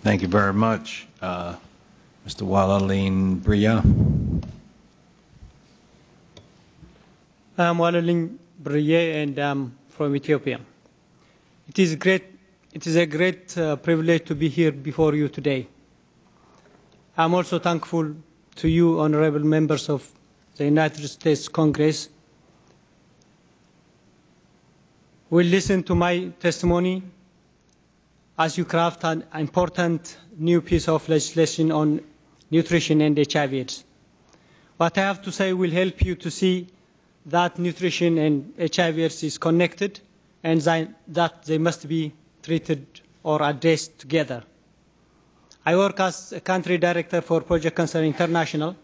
Thank you very much. Mr. Walaline Bria. I'm Walaline Bria and I'm from Ethiopia. It is a great privilege to be here before you today. I'm also thankful to you, honorable members of the United States Congress. Will listen to my testimony as you craft an important new piece of legislation on nutrition and HIV/AIDS. What I have to say will help you to see that nutrition and HIV/AIDS is connected and that they must be treated or addressed together. I work as a country director for Project Cancer International,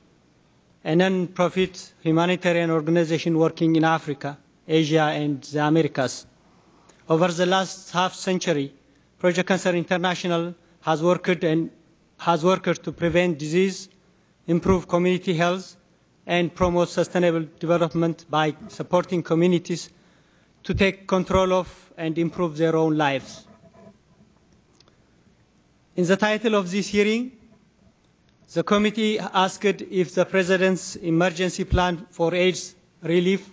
a non-profit humanitarian organization working in Africa, Asia, and the Americas. Over the last half-century, Project Cancer International has worked to prevent disease, improve community health, and promote sustainable development by supporting communities to take control of and improve their own lives. In the title of this hearing, the committee asked if the President's emergency plan for AIDS relief,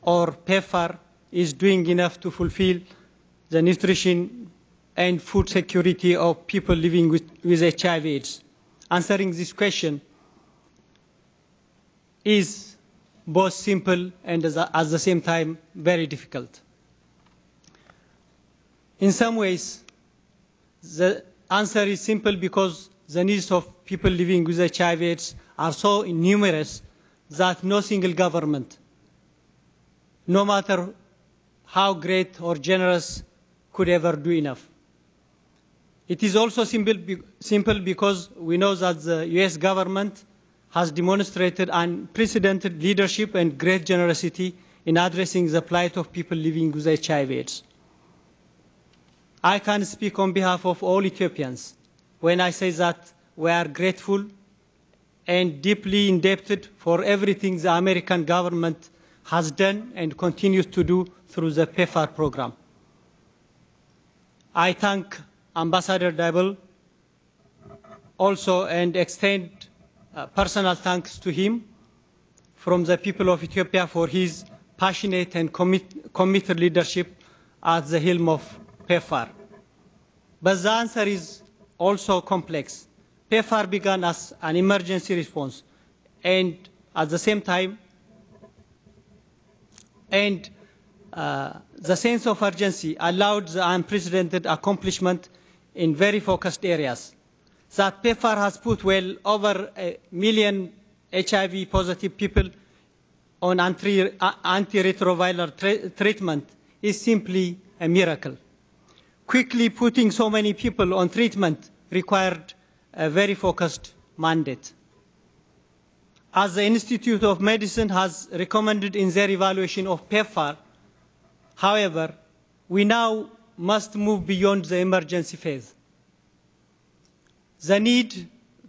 or PEPFAR, is doing enough to fulfill the nutrition and food security of people living with HIV/AIDS. Answering this question is both simple and at the same time very difficult. In some ways, the answer is simple because the needs of people living with HIV/AIDS are so numerous that no single government, no matter how great or generous, could ever do enough. It is also simple because we know that the US government has demonstrated unprecedented leadership and great generosity in addressing the plight of people living with HIV/AIDS. I can speak on behalf of all Ethiopians when I say that we are grateful and deeply indebted for everything the American government has done and continues to do through the PEPFAR program. I thank Ambassador Dibble also and extend personal thanks to him from the people of Ethiopia for his passionate and committed leadership at the helm of PEPFAR. But the answer is also complex. PEPFAR began as an emergency response and at the same time the sense of urgency allowed the unprecedented accomplishment in very focused areas. That PEPFAR has put well over 1 million HIV-positive people on antiretroviral treatment is simply a miracle. Quickly putting so many people on treatment required a very focused mandate. As the Institute of Medicine has recommended in their evaluation of PEPFAR, however, we now must move beyond the emergency phase. The need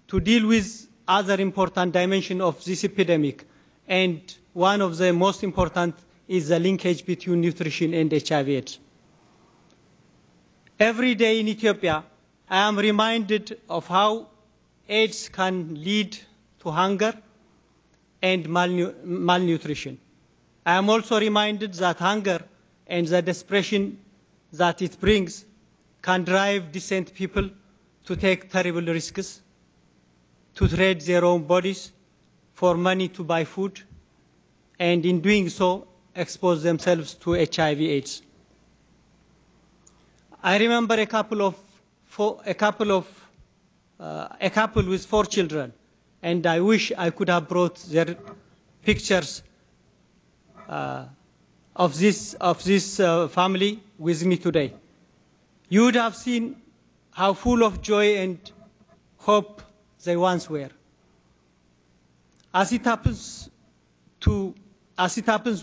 to deal with other important dimensions of this epidemic, and one of the most important is the linkage between nutrition and HIV/AIDS. Every day in Ethiopia, I am reminded of how AIDS can lead to hunger and malnutrition. I am also reminded that hunger and the desperation that it brings can drive decent people to take terrible risks, to trade their own bodies for money to buy food, and in doing so, expose themselves to HIV/AIDS. I remember a couple with 4 children, and I wish I could have brought their pictures of this family with me today. You would have seen how full of joy and hope they once were. As it happens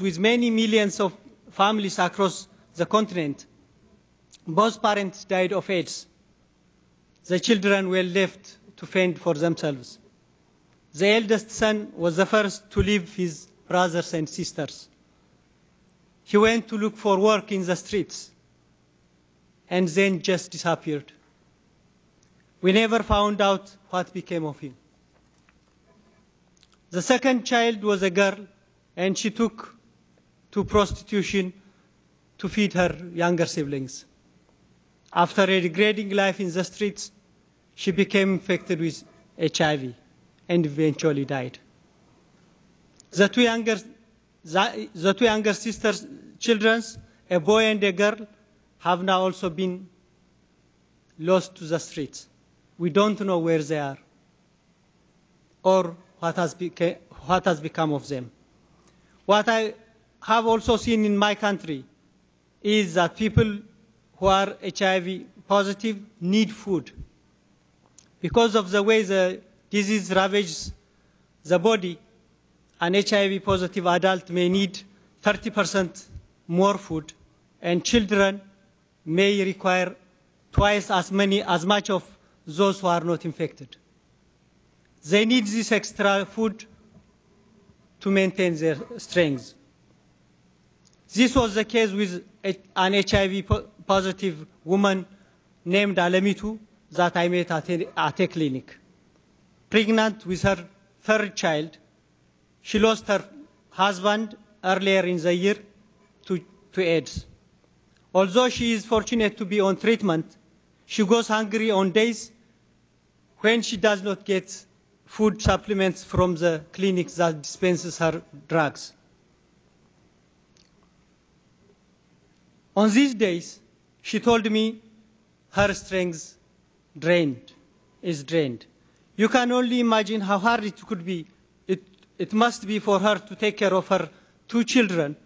with many millions of families across the continent, both parents died of AIDS. The children were left to fend for themselves. The eldest son was the first to leave his brothers and sisters. He went to look for work in the streets and then just disappeared. We never found out what became of him. The second child was a girl, and she took to prostitution to feed her younger siblings. After a degrading life in the streets, she became infected with HIV and eventually died. The two younger sisters' children, a boy and a girl, have now also been lost to the streets. We don't know where they are or what has become of them. What I have also seen in my country is that people who are HIV positive need food. Because of the way the disease ravages the body, an HIV positive adult may need 30% more food, and children may require twice as much of those who are not infected. They need this extra food to maintain their strength. This was the case with an HIV positive woman named Alamitu that I met at a clinic. Pregnant with her third child, she lost her husband earlier in the year to AIDS. Although she is fortunate to be on treatment, she goes hungry on days when she does not get food supplements from the clinic that dispenses her drugs. On these days, she told me her strength is drained. You can only imagine how hard it could be. It must be for her to take care of her two children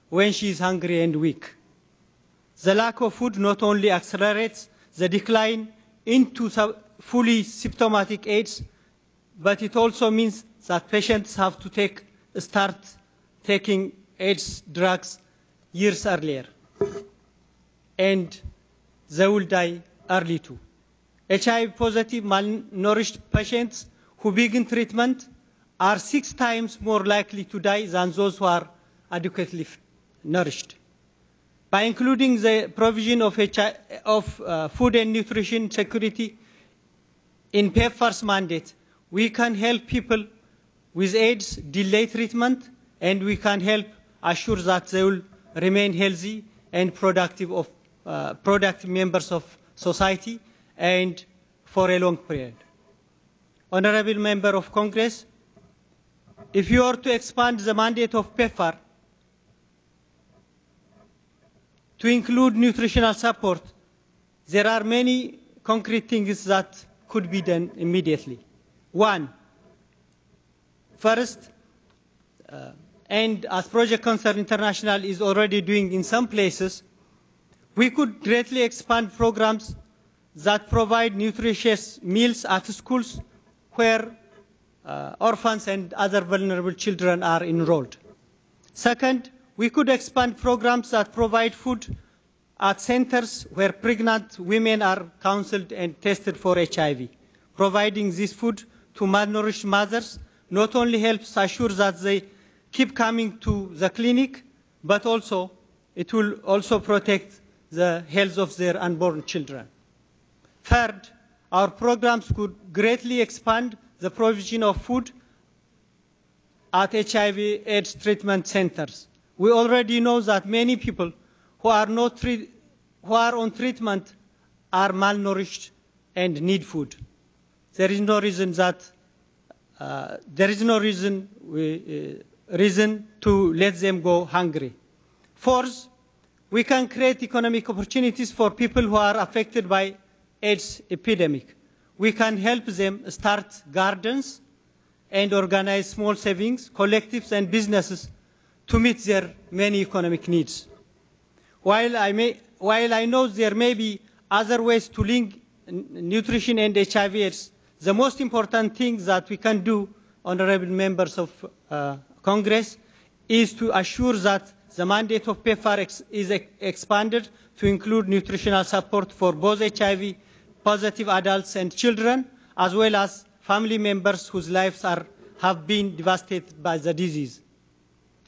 when she is hungry and weak. The lack of food not only accelerates the decline into fully symptomatic AIDS, but it also means that patients have to start taking AIDS drugs years earlier, and they will die early too. HIV-positive malnourished patients who begin treatment are 6 times more likely to die than those who are adequately nourished. By including the provision of food and nutrition security in PEPFAR's mandate, we can help people with AIDS delay treatment, and we can help assure that they will remain healthy and productive members of society and for a long period. Honorable Member of Congress, if you are to expand the mandate of PEPFAR to include nutritional support, there are many concrete things that could be done immediately. First, and as Project Concern International is already doing in some places, we could greatly expand programs that provide nutritious meals at schools where orphans and other vulnerable children are enrolled. Second, we could expand programs that provide food at centers where pregnant women are counseled and tested for HIV. Providing this food to malnourished mothers not only helps assure that they keep coming to the clinic, but also it will also protect the health of their unborn children. Third, our programs could greatly expand the provision of food at HIV/AIDS treatment centers. We already know that many people who are on treatment are malnourished and need food. There is no reason to let them go hungry. Fourth, we can create economic opportunities for people who are affected by AIDS epidemic. We can help them start gardens and organize small savings, collectives and businesses to meet their many economic needs. While I know there may be other ways to link nutrition and HIV/AIDS, the most important thing that we can do, honorable members of Congress, is to assure that the mandate of PEPFAR is expanded to include nutritional support for both HIV-positive adults and children, as well as family members whose lives have been devastated by the disease.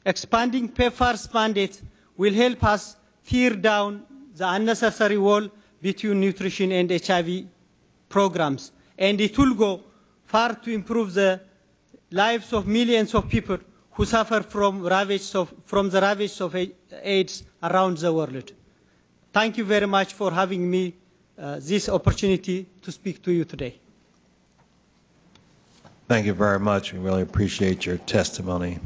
Expanding PEPFAR's mandate will help us tear down the unnecessary wall between nutrition and HIV programs, and it will go far to improve the lives of millions of people who suffer from the ravages of AIDS around the world. Thank you very much for having me this opportunity to speak to you today. Thank you very much. We really appreciate your testimony.